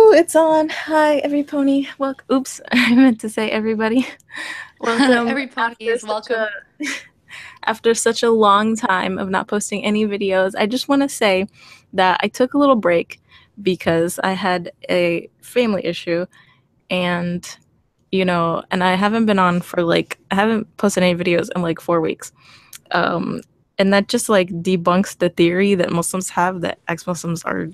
Ooh, it's on. Hi, every pony. Welcome. Oops, I meant to say everybody. Welcome. Every pony is welcome. After such a long time of not posting any videos, I just want to say that I took a little break because I had a family issue, and and I haven't been on for I haven't posted any videos in like 4 weeks. Um, and that just like debunks the theory that Muslims have that ex-Muslims are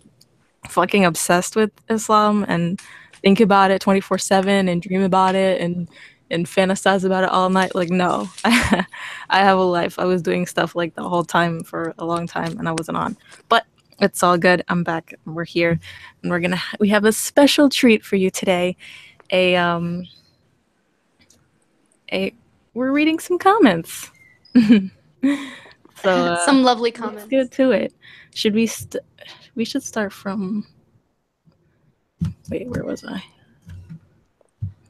fucking obsessed with Islam and think about it 24/7 and dream about it and fantasize about it all night. Like, no, I have a life. I was doing stuff like the whole time for a long time and I wasn't on. But it's all good. I'm back. We're here, and we have a special treat for you today. A a we're reading some comments. So Some lovely let's comments. get to it. Should we? We should start from. Wait, where was I?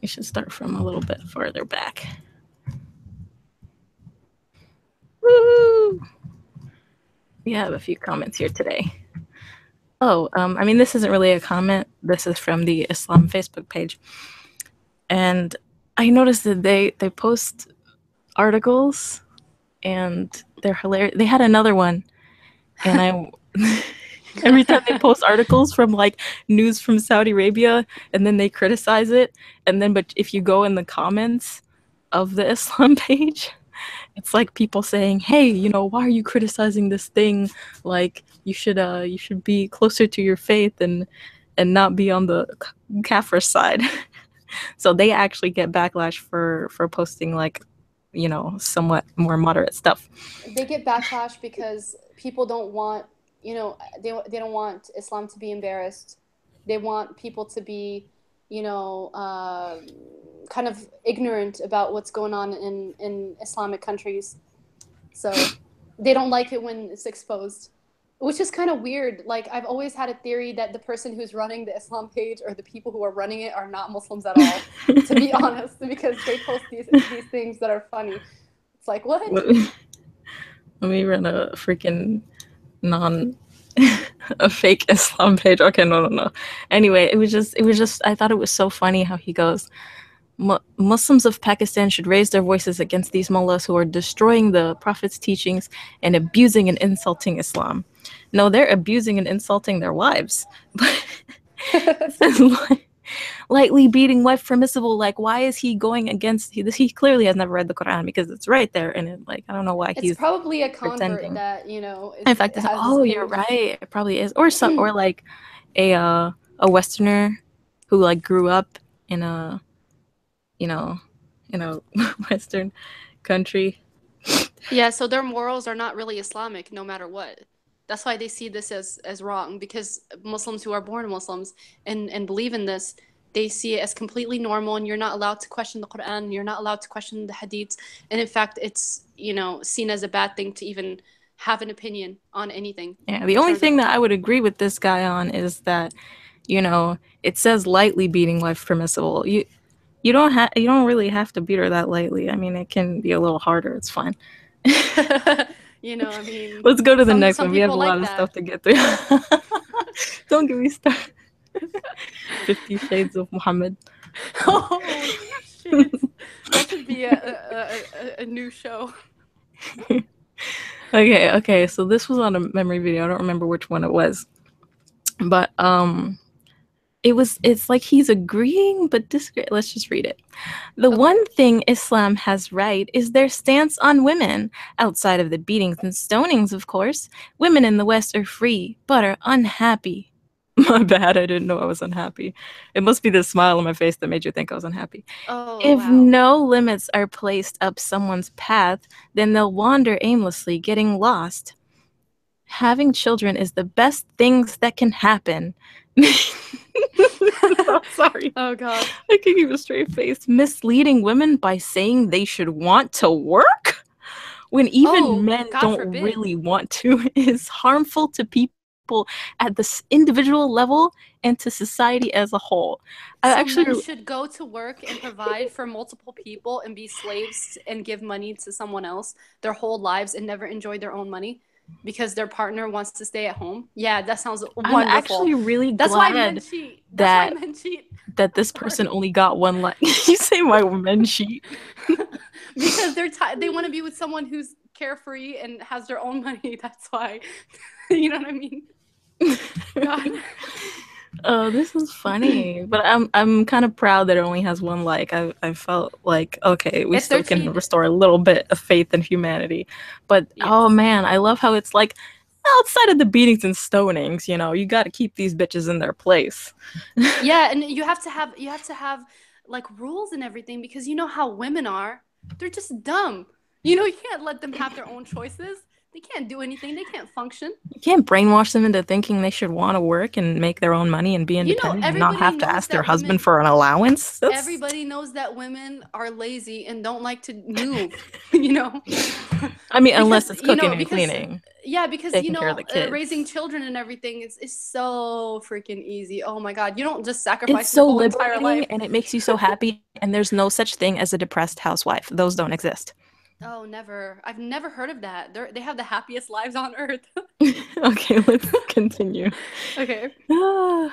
We should start from a little bit further back. Woo! We have a few comments here today. Oh, I mean, this isn't really a comment. This is from the Islam Facebook page. And I noticed that they post articles and they're hilarious. They had another one, and I every time they post articles from like news from Saudi Arabia and then they criticize it, and then but if you go in the comments of the Islam page, it's like people saying, "Hey, why are you criticizing this thing? Like, you should be closer to your faith and not be on the kafir side." So they actually get backlash for posting somewhat more moderate stuff. They get backlash because people don't want, they don't want Islam to be embarrassed. They want people to be, kind of ignorant about what's going on in Islamic countries. So they don't like it when it's exposed, which is kind of weird. Like, I've always had a theory that the person who's running the Islam page or the people who are running it are not Muslims at all, to be honest, because they post these things that are funny. It's like, what? Let me run a freaking non a fake Islam page. Okay, no. Anyway, it was just I thought it was so funny how he goes, Muslims of Pakistan should raise their voices against these mullahs who are destroying the Prophet's teachings and abusing and insulting Islam. No, they're abusing and insulting their wives. Lightly beating wife permissible. Like, why is he going against? He clearly has never read the Quran, because it's right there, and I don't know why It's he's probably a convert pretending. that, In fact, it's, has this oh, you're page. right. It probably is, or like a Westerner who like grew up in a you know in a Western country. Yeah, so their morals are not really Islamic no matter what. That's why they see this as wrong, because Muslims who are born Muslims and believe in this, they see it as completely normal, and you're not allowed to question the Quran, you're not allowed to question the Hadiths, and in fact it's, seen as a bad thing to even have an opinion on anything Yeah, the in only terms of. thing that I would agree with this guy on is that it says lightly beating wife permissible. You don't really have to beat her that lightly. I mean, it can be a little harder. It's fine. I mean, Let's go to the next some one. We have people a like lot of stuff that. to get through. Don't get me started. 50 Shades of Muhammad. Oh shit! That should be a new show. Okay. So this was on a memory video. I don't remember which one it was, but it's like he's agreeing but disagreeing. Let's just read it. The Okay. one thing Islam has right is their stance on women. Outside of the beatings and stonings, of course, women in the West are free but are unhappy. My bad, I didn't know I was unhappy. It must be the smile on my face that made you think I was unhappy. Oh If wow. no limits are placed up someone's path, then they'll wander aimlessly, getting lost. Having children is the best things that can happen. I'm sorry. Oh god. I can keep a straight face. Misleading women by saying they should want to work when even Oh, men God don't forbid. really want to is harmful to people at this individual level and to society as a whole. I So men actually, should go to work and provide for multiple people and be slaves and give money to someone else their whole lives and never enjoy their own money? because their partner wants to stay at home. Yeah, that sounds wonderful. I'm actually really That's why men glad cheat. That's that why men cheat. that this person only got one like. You say my men cheat? Because they want to be with someone who's carefree and has their own money. That's why. You know what I mean? God. Oh, this is funny, but I'm kind of proud that it only has one like. I felt like, okay, we If still they're can cheating, restore a little bit of faith in humanity. But oh yes. man, I love how it's like outside of the beatings and stonings, you know, you got to keep these bitches in their place. Yeah, and you have to have like rules and everything, because you know how women are. They're just dumb. You know, you can't let them have their own choices. They can't do anything. They can't function. You can't brainwash them into thinking they should want to work and make their own money and be You know, independent and not everybody have to knows ask their that husband women for an allowance. everybody knows that women are lazy and don't like to move, you know? I mean, unless Because, it's you cooking know, and cleaning, yeah, because, you taking care of know, the kids. raising children and everything is so freaking easy. Oh my God. You don't just It's sacrifice so your whole entire liberating life. and it makes you so happy. And there's no such thing as a depressed housewife. Those don't exist. Oh, never. I've never heard of that. They have the happiest lives on earth. Okay, let's continue. Okay. Oh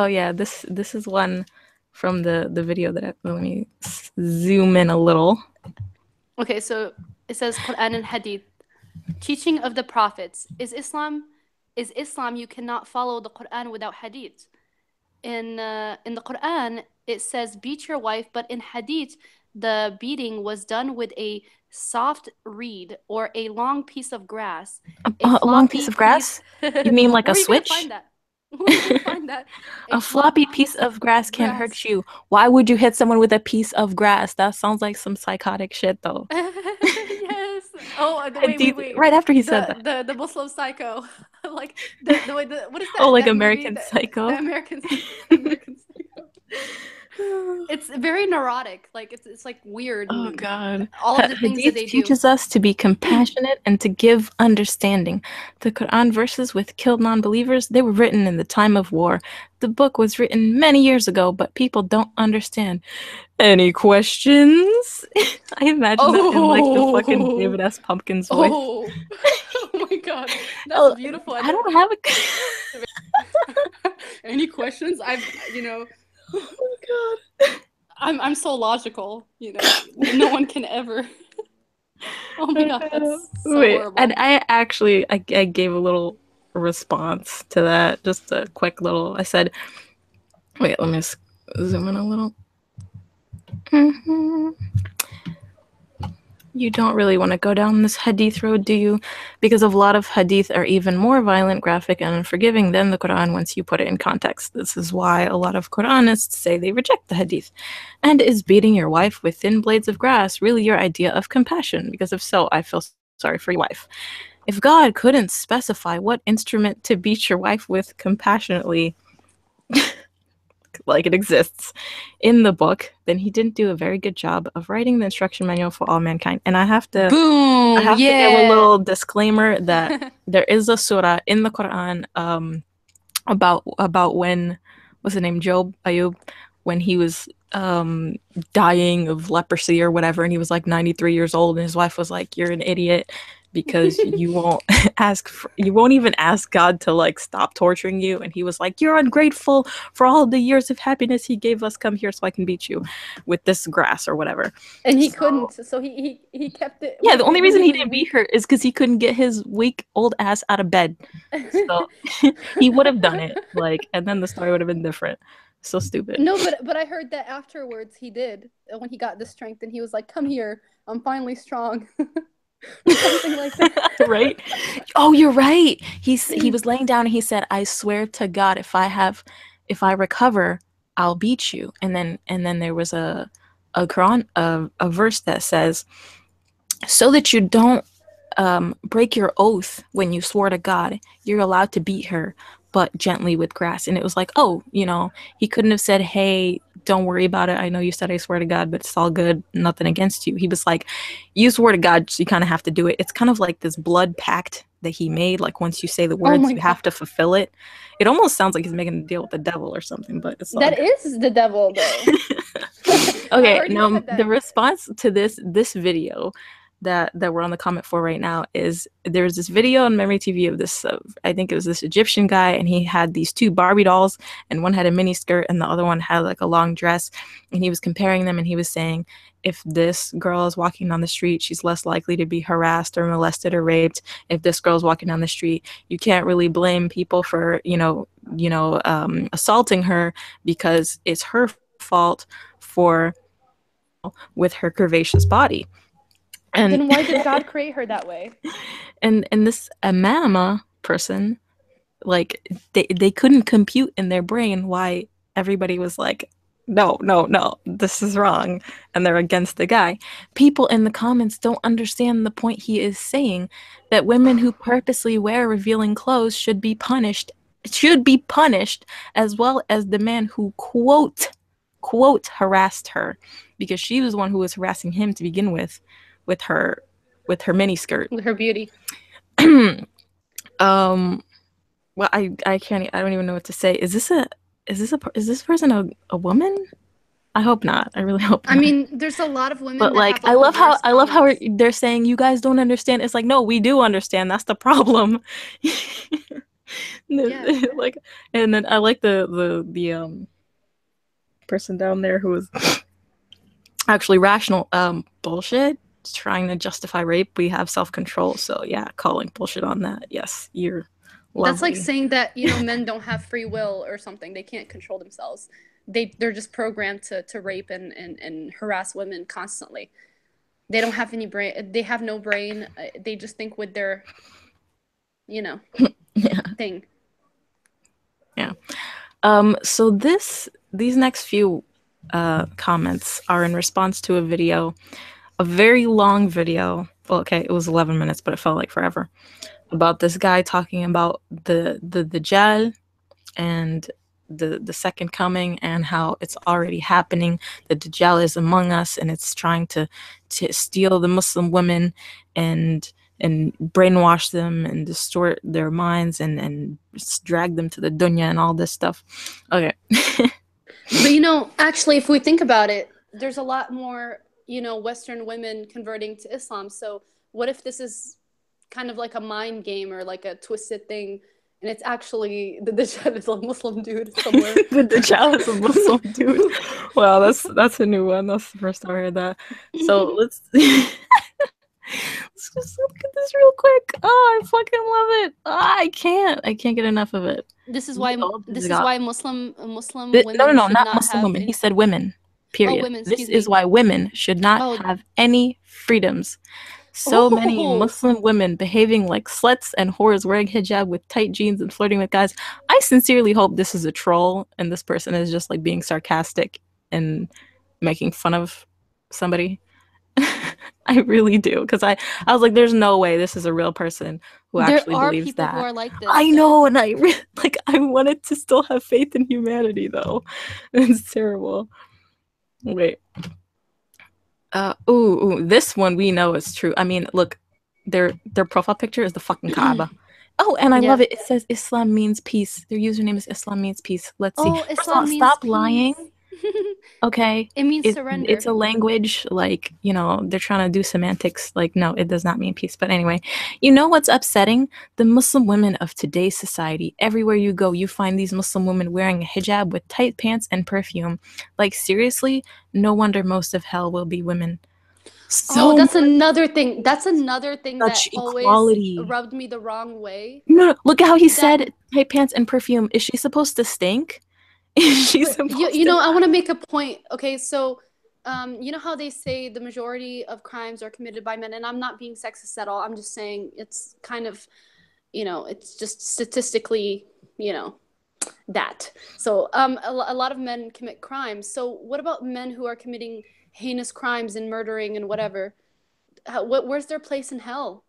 yeah. This is one from the video that let me zoom in a little. Okay, so it says Quran and Hadith. Teaching of the prophets. Is Islam you cannot follow the Quran without Hadith. In the Quran it says beat your wife, but in Hadith the beating was done with a soft reed or a long piece of grass, a A long piece floppy of grass? piece. You mean like Where a are you gonna switch? find that? Where are you gonna find that? A A floppy floppy piece piece of of grass can't grass. hurt you. Why would you hit someone with a piece of grass? That sounds like some psychotic shit, though. Yes. Oh, wait. Right after he said that. The Muslim Psycho, like the way the what is Oh, like that movie, American Psycho. the American American Psycho. It's very neurotic. Like it's like weird, Oh and God. all of the things that Hadith they do. teaches us to be compassionate and to give understanding. The Quran verses with killed non-believers, they were written in the time of war. The book was written many years ago, but people don't understand. Any questions? I imagine that in like the fucking Oh, David S. Pumpkins voice. oh, oh my God, that's Oh, beautiful. I don't have a. Any questions? Oh my God. I'm so logical, no one can ever. Oh my God, that's so Wait, horrible. and I gave a little response to that, just a quick little. I said, wait, let me zoom in a little. You don't really want to go down this hadith road, do you? Because a lot of hadith are even more violent, graphic, and unforgiving than the Quran once you put it in context. This is why a lot of Quranists say they reject the hadith. And is beating your wife with thin blades of grass really your idea of compassion? Because if so, I feel sorry for your wife. If God couldn't specify what instrument to beat your wife with compassionately, like it exists in the book, then he didn't do a very good job of writing the instruction manual for all mankind. And I have to Boom! to give a little disclaimer that there is a surah in the Quran about when, what's the name, Job Ayub, when he was dying of leprosy or whatever, and he was like 93 years old, and his wife was like, "You're an idiot because you won't you won't even ask God to like stop torturing you." And he was like, "You're ungrateful for all the years of happiness he gave us. Come here so I can beat you with this grass or whatever." And he couldn't, so he kept it. Yeah, the only reason he didn't beat her is because he couldn't get his weak old ass out of bed. So he would have done it, like, and then the story would have been different. So stupid. No, but I heard that afterwards he did, when he got the strength, and he was like, "Come here, I'm finally strong." Something like that. Right? Oh, you're right. He was laying down and he said, "I swear to God, if I recover, I'll beat you." And then there was a Quran a verse that says, "So that you don't break your oath when you swore to God, you're allowed to beat her, but gently with grass." And it was like, oh, he couldn't have said, "Hey, don't worry about it. I know you said I swear to God, but it's all good. Nothing against you." He was like, "You swore to God, so you kind of have to do it." It's kind of like this blood pact that he made. Like once you say the words, you have to fulfill it. It almost sounds like he's making a deal with the devil or something, but it's that is the devil, though. Okay, now the response to this video, that we're on the comment for right now is there's this video on Memory TV of this, I think it was this Egyptian guy, and he had these two Barbie dolls, and one had a mini skirt and the other one had like a long dress, and he was comparing them, and he was saying, if this girl is walking down the street, she's less likely to be harassed or molested or raped. If this girl's walking down the street, you can't really blame people for, assaulting her, because it's her fault for with her curvaceous body. And then why did God create her that way? And this Amama person, like they couldn't compute in their brain why everybody was like, no, this is wrong, and they're against the guy. People in the comments don't understand the point he is saying, that women who purposely wear revealing clothes should be punished, as well as the man who quote harassed her, because she was the one who was harassing him to begin with her mini skirt, with her beauty. Well, I don't even know what to say. Is this person a woman? I hope not. I really hope not. I mean, there's a lot of women. But like, I love how they're saying you guys don't understand. It's like, no, we do understand. That's the problem. Yeah. Like, and then I like the person down there who was actually rational. Bullshit. Trying to justify rape. We have self-control. So yeah, calling bullshit on that. Yes, you're lovely. That's like saying that, men don't have free will or something. They can't control themselves. They're just programmed to rape and harass women constantly. They don't have any brain. They have no brain. They just think with their, yeah. thing. Yeah. So these next few comments are in response to a very long video. Well, okay, it was 11 minutes, but it felt like forever, about this guy talking about the Dajjal and the second coming, and how it's already happening. The Dajjal is among us, and it's trying to steal the Muslim women and brainwash them and distort their minds and drag them to the dunya and all this stuff. Okay. But actually, if we think about it, there's a lot more Western women converting to Islam. So what if this is kind of like a mind game or like a twisted thing, and it's actually the Dajjal is a Muslim dude somewhere? The Dajjal is a Muslim dude. Wow, that's a new one. That's the first time I heard that. So let's just look at this real quick. Oh, I fucking love it. Oh, I can't get enough of it. This is why Muslim women. No, not Muslim women. He said women. Period. Oh, women, this is why women should not have any freedoms. So many Muslim women behaving like sluts and whores, wearing hijab with tight jeans and flirting with guys. I sincerely hope this is a troll and this person is just like being sarcastic and making fun of somebody. I really do, because I was like, there's no way this is a real person who actually believes that. There are people who are like this. I know, and I wanted to still have faith in humanity, though. It's terrible. Wait. This one we know is true. I mean, look, their profile picture is the fucking Kaaba. Oh, and I love it. It says Islam means peace. Their username is Islam means peace. Let's see. Islam means stop peace. Lying. Okay. It means surrender. It's a language, like, they're trying to do semantics. Like, no, it does not mean peace. But anyway, what's upsetting? The Muslim women of today's society. Everywhere you go, you find these Muslim women wearing a hijab with tight pants and perfume. Like, seriously, no wonder most of hell will be women. So that's another thing. That's another thing that equality always rubbed me the wrong way. No, look at how he said tight pants and perfume. Is she supposed to stink? I want to make a point. Okay, so you know how they say the majority of crimes are committed by men, and I'm not being sexist at all. I'm just saying it's kind of, it's just statistically, that. So a lot of men commit crimes. So what about men who are committing heinous crimes and murdering and whatever? Where's their place in hell?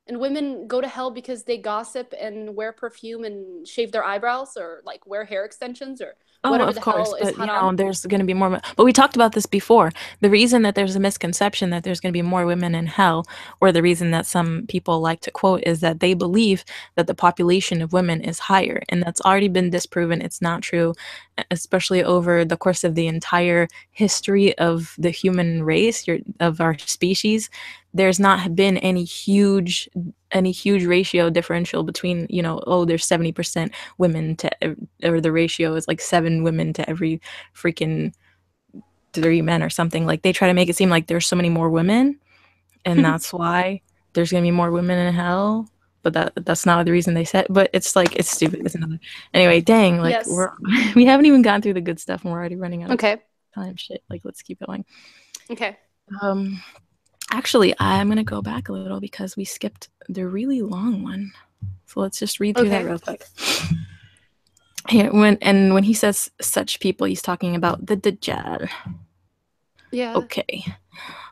And women go to hell because they gossip and wear perfume and shave their eyebrows, or like wear hair extensions, or whatever of the course, hell is but there's going to be more. But we talked about this before. The reason that there's a misconception that there's going to be more women in hell, or the reason that some people like to quote, is that they believe that the population of women is higher, and that's already been disproven. It's not true. especially over the course of the entire history of the human race, of our species, there's not been any huge ratio differential between, oh, there's 70% women to, or the ratio is like 7 women to every freaking 3 men or something. Like, they try to make it seem like there's so many more women, and that's why there's gonna be more women in hell. But that's not the reason they said. But it's like, it's stupid. It's another. Anyway, dang, like, Yes. we haven't even gotten through the good stuff, and we're already running out of Okay. time. Shit, like, let's keep going. Okay. Actually, I'm gonna go back a little because we skipped the really long one. So let's just read through that real quick. Here, when he says such people, he's talking about the Dajjal. Yeah. Okay.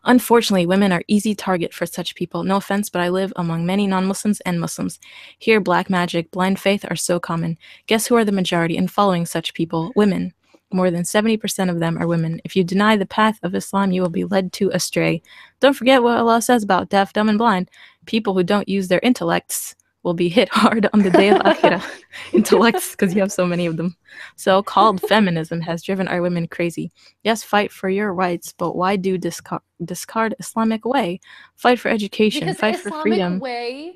Unfortunately, women are easy target for such people. No offense, but I live among many non-Muslims and Muslims. Here, black magic, blind faith are so common. Guess who are the majority in following such people? Women. More than 70% of them are women. If you deny the path of Islam, you will be led to astray. Don't forget what Allah says about deaf, dumb, and blind. People who don't use their intellects will be hit hard on the day of Akhirah. Intellects, because you have so many of them. So-called feminism has driven our women crazy. Yes, fight for your rights, but why do discard Islamic way? Fight for education, because fight Islamic for freedom. Way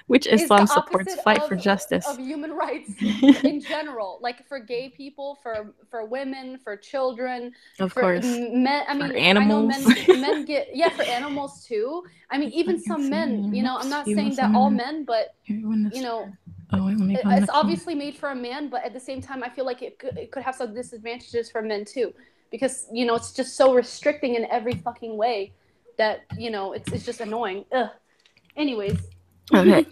which Islam supports. Fight for justice of human rights in general, like for gay people, for women, for children, of for course, men. I mean, animals. I know men get, yeah, for animals too. I mean, even some men, I'm not saying that all men, but it's obviously made for a man, but at the same time, I feel like it could have some disadvantages for men too, because it's just so restricting in every fucking way that it's just annoying. Ugh. Anyways. Okay.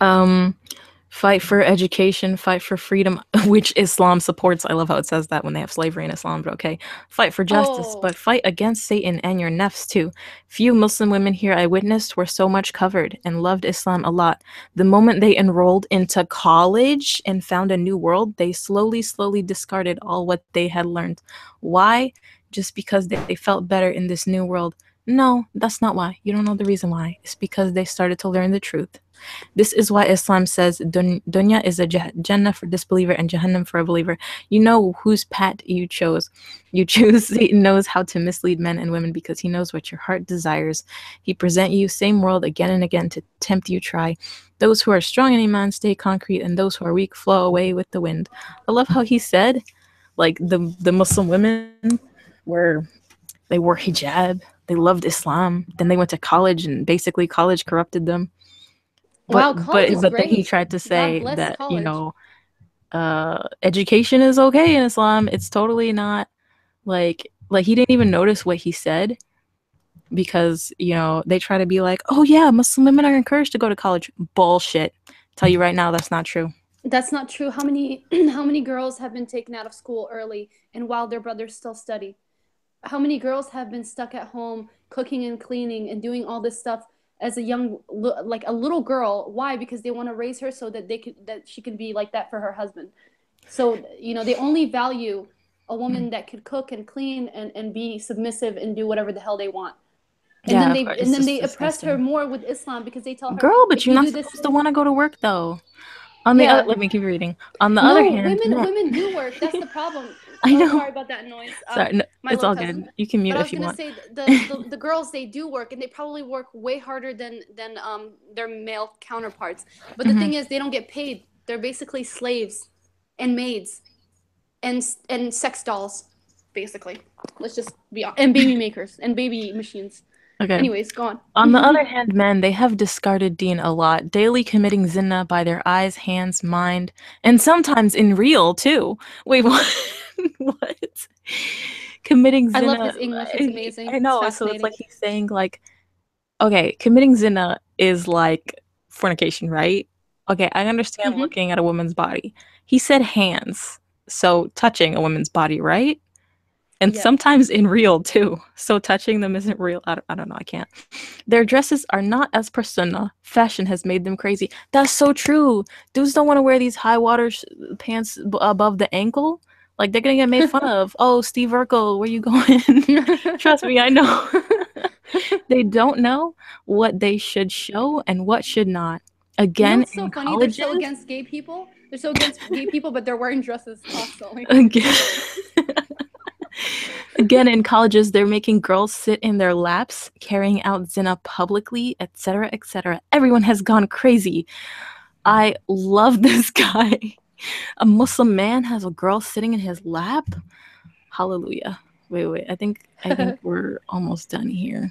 Fight for education, fight for freedom, which Islam supports. I love how it says that when they have slavery in Islam, but okay. Fight for justice, but fight against Satan and your nafs too. Few Muslim women here I witnessed were so much covered and loved Islam a lot. The moment they enrolled into college and found a new world, they slowly discarded all what they had learned. Why? Just because they felt better in this new world. No, that's not why. You don't know the reason why. It's because they started to learn the truth. This is why Islam says dunya is a Jannah for disbeliever and Jahannam for a believer. You know whose path you chose. You choose. Satan knows how to mislead men and women because he knows what your heart desires. He present you same world again and again to tempt you try. Those who are strong in Iman stay concrete, and those who are weak flow away with the wind. I love how he said, like, the Muslim women they wore hijab, they loved Islam, then they went to college, and basically college corrupted them. But then he tried to say that education is okay in Islam. It's totally not. Like he didn't even notice what he said, because they try to be like, oh yeah, Muslim women are encouraged to go to college. Bullshit. Tell you right now, that's not true. That's not true. How many girls have been taken out of school early and while their brothers still study? How many girls have been stuck at home cooking and cleaning and doing all this stuff as a little girl? Why? Because they want to raise her so that she can be like that for her husband. So they only value a woman that could cook and clean and be submissive and do whatever the hell they want. And then they oppress her more with Islam, because they tell her, girl, but you're not supposed to want to go to work though. On the other, let me keep reading. On the other hand, women do work. That's the problem. I know. Sorry about that noise. Sorry, no, it's all good. You can mute if you want. But I was gonna say the girls, they do work, and they probably work way harder than their male counterparts. But the thing is, they don't get paid. They're basically slaves and maids and sex dolls, basically. Let's just be honest. And baby makers and baby machines. Okay. Anyways, go on. On the other hand, men, they have discarded deen a lot, daily committing zina by their eyes, hands, mind, and sometimes in real too. Wait, what? What? Committing zina. I love his English. It's amazing. I know. So it's like he's saying, like, okay, committing zina is like fornication, right? Okay, I understand looking at a woman's body. He said hands, so touching a woman's body, right? And sometimes in real too. So touching them isn't real. I don't know. I can't. Their dresses are not as per sunnah. Fashion has made them crazy. That's so true. Dudes don't want to wear these high water pants above the ankle. Like, they're gonna get made fun of. Oh, Steve Urkel, where you going? Trust me, I know. They don't know what they should show and what should not. Again, it's so funny. They're so against gay people. They're so against gay people, but they're wearing dresses constantly. Again, in colleges, they're making girls sit in their laps, carrying out zina publicly, etc., etc. Everyone has gone crazy. I love this guy. A Muslim man has a girl sitting in his lap. Hallelujah. Wait. I think we're almost done here.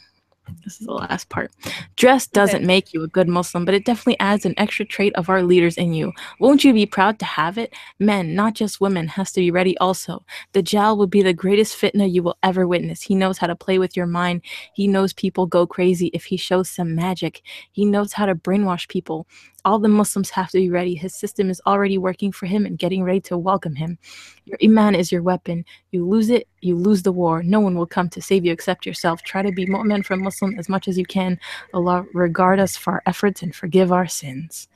This is the last part. Dress doesn't make you a good Muslim, but it definitely adds an extra trait of our leaders in you. Won't you be proud to have it? Men, not just women, has to be ready also. Dajjal will be the greatest fitna you will ever witness. He knows how to play with your mind. He knows people go crazy if he shows some magic. He knows how to brainwash people. All the Muslims have to be ready. His system is already working for him and getting ready to welcome him. Your iman is your weapon. You lose it, you lose the war. No one will come to save you except yourself. Try to be mu'min from Muslim as much as you can. Allah regard us for our efforts and forgive our sins.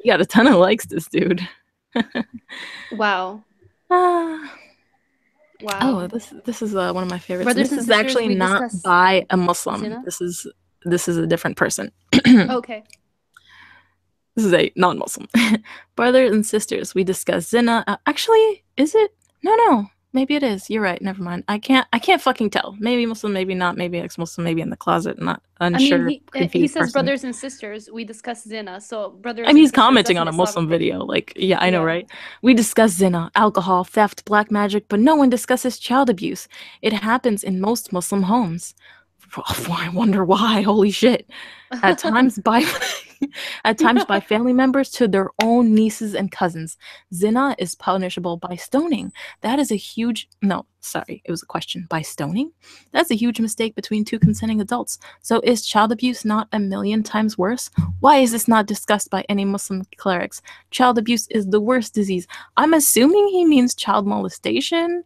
You got a ton of likes, this dude. Wow. Wow. Wow. This is one of my favorites. Brothers This and is sisters, actually we not discuss by a Muslim. zina? This is a different person. Okay. This is a non-Muslim. Brothers and sisters, we discuss zina. Actually, is it? No. Maybe it is. You're right. Never mind. I can't fucking tell. Maybe Muslim, maybe not. Maybe ex-Muslim, maybe in the closet. Not unsure. I mean, he says person. brothers and sisters, we discuss zina. So brothers. I mean, he's and sisters, commenting that's on a an Muslim Islamic video. thing. Like, yeah, I know, right? We discuss zina, alcohol, theft, black magic, but no one discusses child abuse. It happens in most Muslim homes. I wonder why. Holy shit. At times by family members to their own nieces and cousins. Zina is punishable by stoning. That is a huge it was a question. By stoning? That's a huge mistake between two consenting adults. So is child abuse not a million times worse? Why is this not discussed by any Muslim clerics? Child abuse is the worst disease. I'm assuming he means child molestation.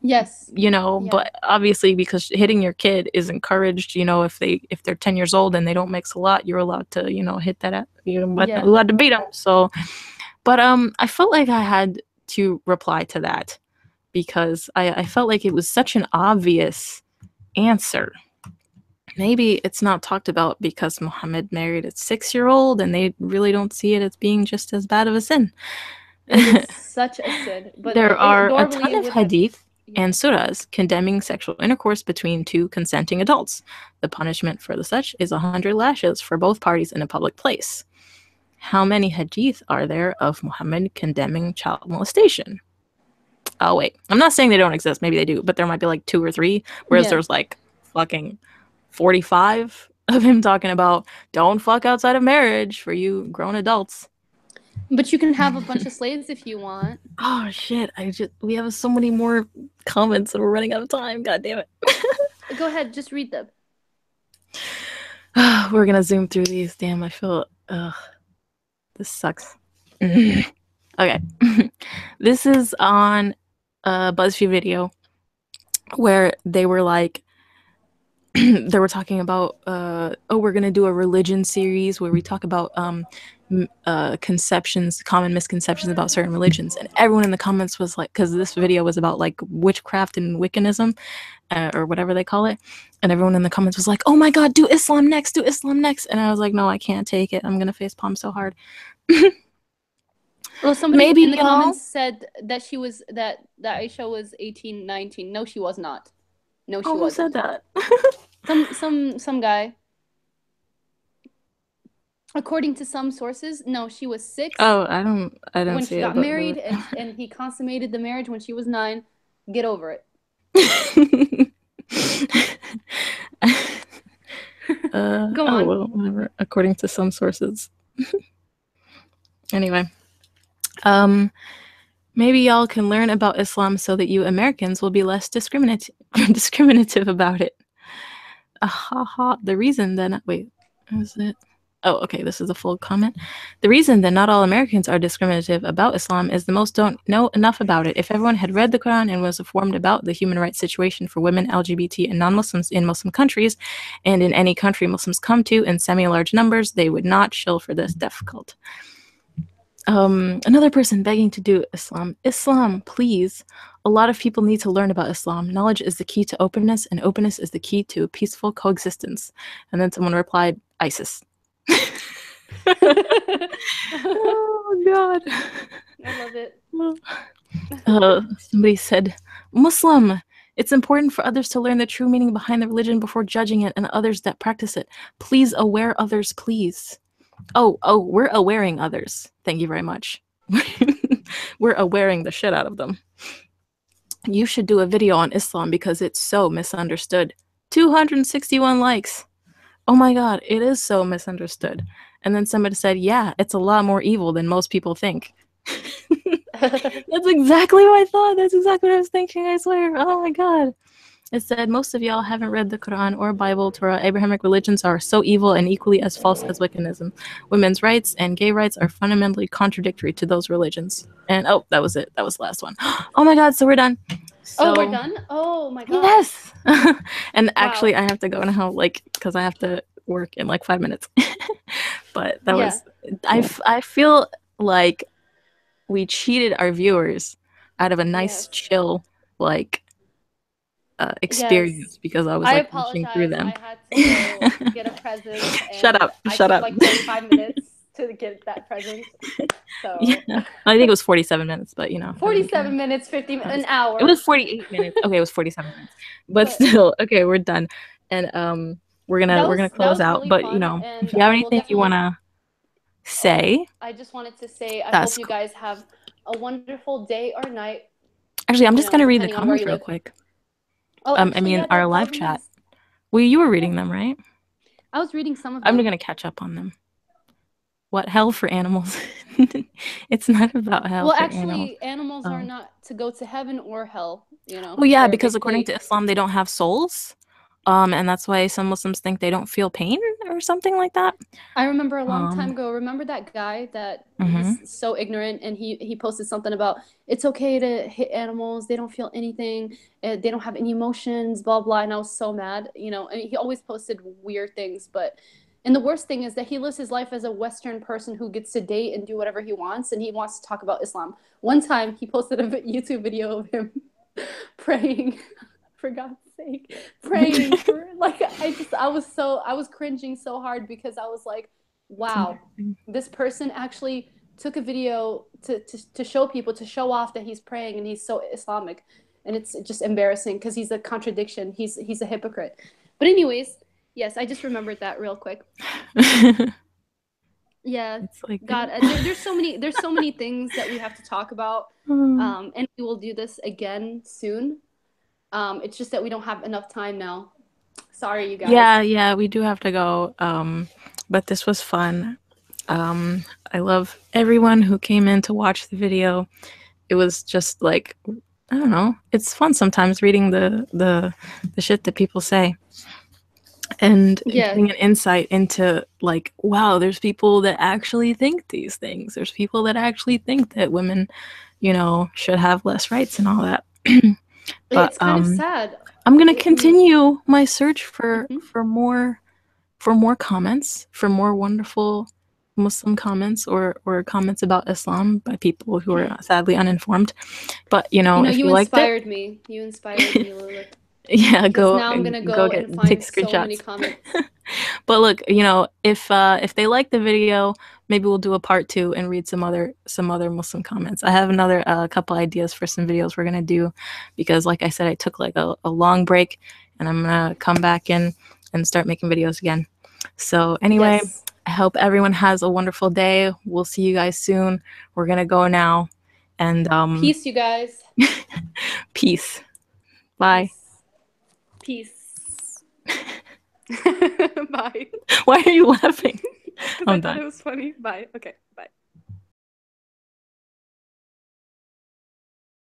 Yes. But obviously because hitting your kid is encouraged, if they're 10 years old and they don't mix a lot, you're allowed to, hit that at, allowed to beat them. So, but I felt like I had to reply to that because I felt like it was such an obvious answer. Maybe it's not talked about because Muhammad married a 6-year-old and they really don't see it as being just as bad of a sin. It is such a sin. But there are a ton of hadith and surahs condemning sexual intercourse between two consenting adults. The punishment for the such is 100 lashes for both parties in a public place. How many hadith are there of Muhammad condemning child molestation? Oh, wait. I'm not saying they don't exist. Maybe they do. But there might be like 2 or 3. Whereas there's like fucking 45 of him talking about don't fuck outside of marriage for you grown adults. But you can have a bunch of slaves if you want. Oh shit! We have so many more comments and we're running out of time. God damn it! Go ahead, just read them. We're gonna zoom through these. Damn, I feel. This sucks. Okay, this is on a BuzzFeed video where they were like, they were talking about, we're gonna do a religion series where we talk about common misconceptions about certain religions, and everyone in the comments was like, because this video was about like witchcraft and Wiccanism, or whatever they call it, and everyone in the comments was like, oh my god, do Islam next, and I was like, no, I can't take it. I'm gonna facepalm so hard. Well, somebody in the comments said that that Aisha was 18, 19. No, she was not. No, she wasn't. Who said that? some guy. According to some sources, no, she was 6. Oh, I don't when see she it, got married, and he consummated the marriage when she was 9. Get over it. Go on. Well, whatever. According to some sources. Anyway, maybe y'all can learn about Islam so that you Americans will be less discriminative about it. The reason that is it? Oh, okay, this is a full comment. The reason that not all Americans are discriminative about Islam is the most don't know enough about it. If everyone had read the Quran and was informed about the human rights situation for women, LGBT, and non-Muslims in Muslim countries, and in any country Muslims come to in semi-large numbers, they would not shill for this difficult. Another person begging to do Islam. Islam, please. A lot of people need to learn about Islam. Knowledge is the key to openness, and openness is the key to peaceful coexistence. And then someone replied, ISIS. Oh God. I love it. Somebody said, Muslim, it's important for others to learn the true meaning behind the religion before judging it and others that practice it. Please aware others, please. Oh, we're awareing others. Thank you very much. We're awareing the shit out of them. You should do a video on Islam because it's so misunderstood. 261 likes. Oh my God, it is so misunderstood. And then somebody said, yeah, it's a lot more evil than most people think. That's exactly what I thought. That's exactly what I was thinking, I swear. Oh my God. It said, most of y'all haven't read the Quran or Bible. Torah. Abrahamic religions are so evil and equally as false as Wiccanism. Women's rights and gay rights are fundamentally contradictory to those religions. And oh, that was it. That was the last one. Oh my God, so we're done. So, oh, we're done? Oh my God. Yes. And actually, I have to go now, like, because I have to work in like 5 minutes. But that was, I feel like we cheated our viewers out of a nice, chill, like, experience because I was like rushing through them. I had to go get a present. And Shut up. I took like 35 minutes to get that present. So yeah. I think it was 47 minutes, but you know. 47 minutes, 50 minutes, an hour. It was 48 minutes. Okay, it was 47 minutes. But still, okay, we're done. And we're gonna close out. Really but you know, if you have anything you wanna say. I just wanted to say I hope you guys have a wonderful day or night. Actually, I'm just gonna read the comments real quick. Oh, actually, I mean, our live chat. Well, you were reading them, right? I was reading some of them. I'm going to catch up on them. What? Hell for animals? It's not about hell for animals. Well, actually, animals are not to go to heaven or hell, you know? Well, yeah, because according to Islam, they don't have souls. And that's why some Muslims think they don't feel pain or something like that. I remember a long time ago, remember that guy that was so ignorant and he posted something about it's okay to hit animals, they don't feel anything, they don't have any emotions, blah, blah. And I was so mad, you know, and he always posted weird things. And the worst thing is that he lives his life as a Western person who gets to date and do whatever he wants. And he wants to talk about Islam. One time he posted a YouTube video of him praying, for God's sake, praying for like I was cringing so hard because I was like, wow, this person actually took a video to show people, to show off that he's praying and he's so Islamic, and it's just embarrassing because he's a contradiction. He's a hypocrite. But anyways, yes, I just remembered that real quick. Yeah, it's like God, there's so many things that we have to talk about, and we will do this again soon. It's just that we don't have enough time now. Sorry, you guys. Yeah, we do have to go. But this was fun. I love everyone who came in to watch the video. It was just like, I don't know. It's fun sometimes reading the shit that people say. And getting an insight into like, wow, there's people that actually think these things. There's people that actually think that women, you know, should have less rights and all that. But it's kind of sad. I'm gonna continue my search for more comments, for more wonderful Muslim comments or comments about Islam by people who are sadly uninformed. But you know if you inspired me. You inspired me, Lulu. Yeah, now I'm gonna go and find so many comments. But look, you know, if they like the video, maybe we'll do a part 2 and read some other Muslim comments. I have another couple ideas for some videos we're gonna do because, like I said, I took like a long break, and I'm gonna come back in and start making videos again. So anyway, I hope everyone has a wonderful day. We'll see you guys soon. We're gonna go now, and peace, you guys. Peace. Bye. Peace. Bye. Why are you laughing? Because I thought it was funny. Bye. Okay. Bye.